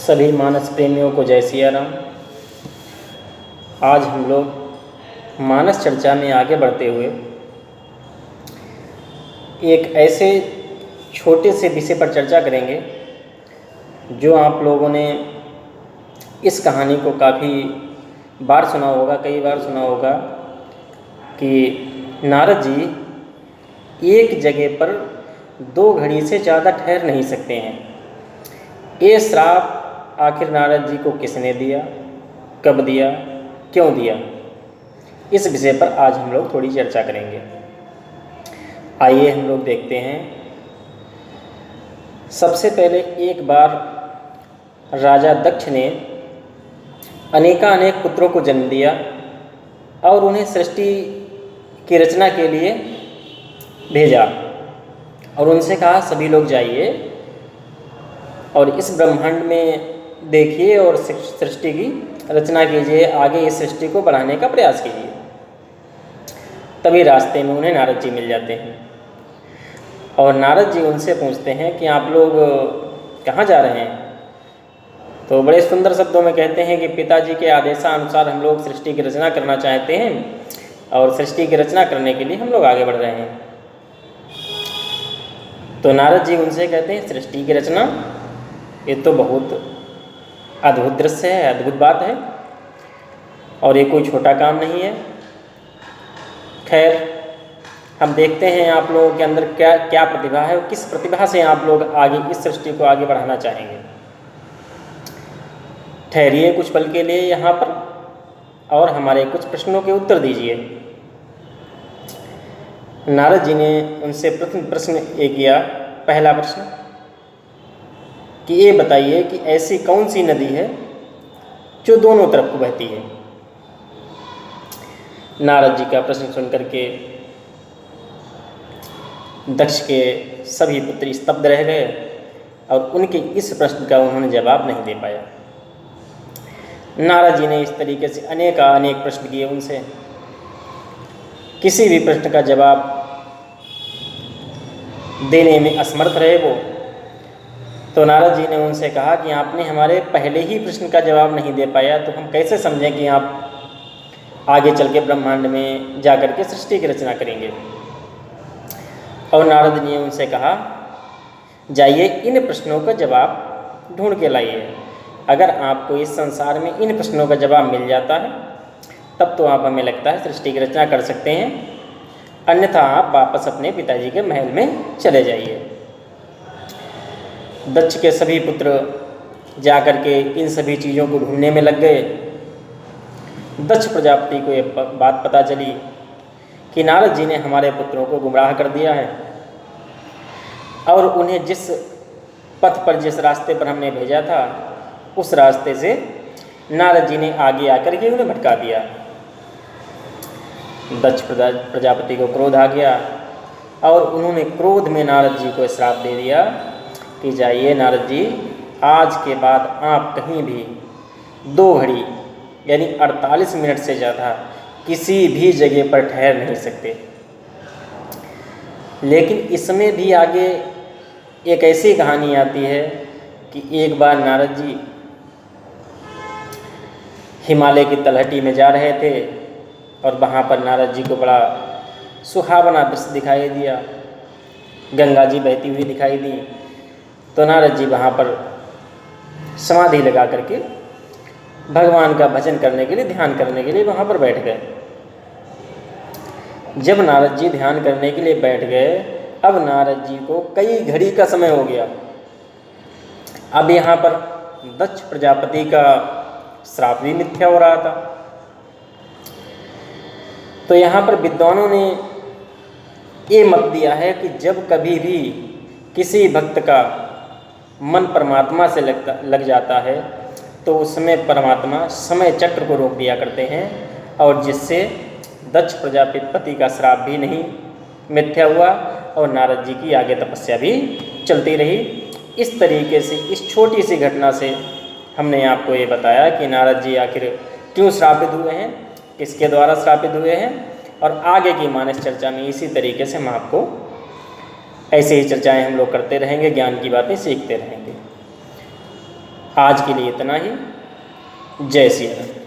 सभी मानस प्रेमियों को जय सिया राम। आज हम लोग मानस चर्चा में आगे बढ़ते हुए एक ऐसे छोटे से विषय पर चर्चा करेंगे जो आप लोगों ने इस कहानी को काफ़ी बार सुना होगा, कई बार सुना होगा कि नारद जी एक जगह पर 2 घड़ी से ज़्यादा ठहर नहीं सकते हैं। ये श्राप आखिर नारद जी को किसने दिया, कब दिया, क्यों दिया, इस विषय पर आज हम लोग थोड़ी चर्चा करेंगे। आइए हम लोग देखते हैं। सबसे पहले एक बार राजा दक्ष ने अनेक पुत्रों को जन्म दिया और उन्हें सृष्टि की रचना के लिए भेजा और उनसे कहा सभी लोग जाइए और इस ब्रह्मांड में देखिए और सृष्टि की रचना कीजिए, आगे इस सृष्टि को बढ़ाने का प्रयास कीजिए। तभी रास्ते में उन्हें नारद जी मिल जाते हैं और नारद जी उनसे पूछते हैं कि आप लोग कहाँ जा रहे हैं। तो बड़े सुंदर शब्दों में कहते हैं कि पिताजी के आदेशानुसार हम लोग सृष्टि की रचना करना चाहते हैं और सृष्टि की रचना करने के लिए हम लोग आगे बढ़ रहे हैं। तो नारद जी उनसे कहते हैं सृष्टि की रचना, ये तो बहुत अद्भुत दृश्य है, अद्भुत बात है और ये कोई छोटा काम नहीं है। खैर, हम देखते हैं आप लोगों के अंदर क्या क्या प्रतिभा है और किस प्रतिभा से आप लोग आगे इस सृष्टि को आगे बढ़ाना चाहेंगे। ठहरिए कुछ पल के लिए यहाँ पर और हमारे कुछ प्रश्नों के उत्तर दीजिए। नारद जी ने उनसे प्रश्न ये किया, पहला प्रश्न कि ये बताइए कि ऐसी कौन सी नदी है जो दोनों तरफ को बहती है। नारद जी का प्रश्न सुनकर के दक्ष के सभी पुत्र स्तब्ध रह गए और उनके इस प्रश्न का उन्होंने जवाब नहीं दे पाया। नारद जी ने इस तरीके से अनेक प्रश्न किए उनसे, किसी भी प्रश्न का जवाब देने में असमर्थ रहे वो। तो नारद जी ने उनसे कहा कि आपने हमारे पहले ही प्रश्न का जवाब नहीं दे पाया तो हम कैसे समझें कि आप आगे चल के ब्रह्मांड में जा कर के सृष्टि की रचना करेंगे। और नारद जी ने उनसे कहा जाइए इन प्रश्नों का जवाब ढूंढ के लाइए। अगर आपको इस संसार में इन प्रश्नों का जवाब मिल जाता है तब तो आप, हमें लगता है, सृष्टि की रचना कर सकते हैं, अन्यथा आप वापस अपने पिताजी के महल में चले जाइए। दक्ष के सभी पुत्र जाकर के इन सभी चीज़ों को ढूंढने में लग गए। दक्ष प्रजापति को ये बात पता चली कि नारद जी ने हमारे पुत्रों को गुमराह कर दिया है और उन्हें जिस पथ पर, जिस रास्ते पर हमने भेजा था उस रास्ते से नारद जी ने आगे आकर के उन्हें भटका दिया। दक्ष प्रजापति को क्रोध आ गया और उन्होंने क्रोध में नारद जी को श्राप दे दिया कि जाइए नारद जी, आज के बाद आप कहीं भी 2 घड़ी यानी 48 मिनट से ज़्यादा किसी भी जगह पर ठहर नहीं सकते। लेकिन इसमें भी आगे एक ऐसी कहानी आती है कि एक बार नारद जी हिमालय की तलहटी में जा रहे थे और वहाँ पर नारद जी को बड़ा सुहावना दृश्य दिखाई दिया, गंगा जी बहती हुई दिखाई दी। तो नारद जी वहाँ पर समाधि लगा करके भगवान का भजन करने के लिए, ध्यान करने के लिए वहाँ पर बैठ गए। जब नारद जी ध्यान करने के लिए बैठ गए, अब नारद जी को कई घड़ी का समय हो गया। अब यहाँ पर दक्ष प्रजापति का श्राप भी मिथ्या हो रहा था। तो यहाँ पर विद्वानों ने ये मत दिया है कि जब कभी भी किसी भक्त का मन परमात्मा से लग जाता है तो उसमें परमात्मा समय चक्र को रोक दिया करते हैं और जिससे दक्ष प्रजापति का श्राप भी नहीं मिथ्या हुआ और नारद जी की आगे तपस्या भी चलती रही। इस तरीके से इस छोटी सी घटना से हमने आपको ये बताया कि नारद जी आखिर क्यों श्रापित हुए हैं, किसके द्वारा श्रापित हुए हैं और आगे की मानस चर्चा में इसी तरीके से हम आपको ऐसे ही चर्चाएं हम लोग करते रहेंगे, ज्ञान की बातें सीखते रहेंगे। आज के लिए इतना ही। जय श्री राम।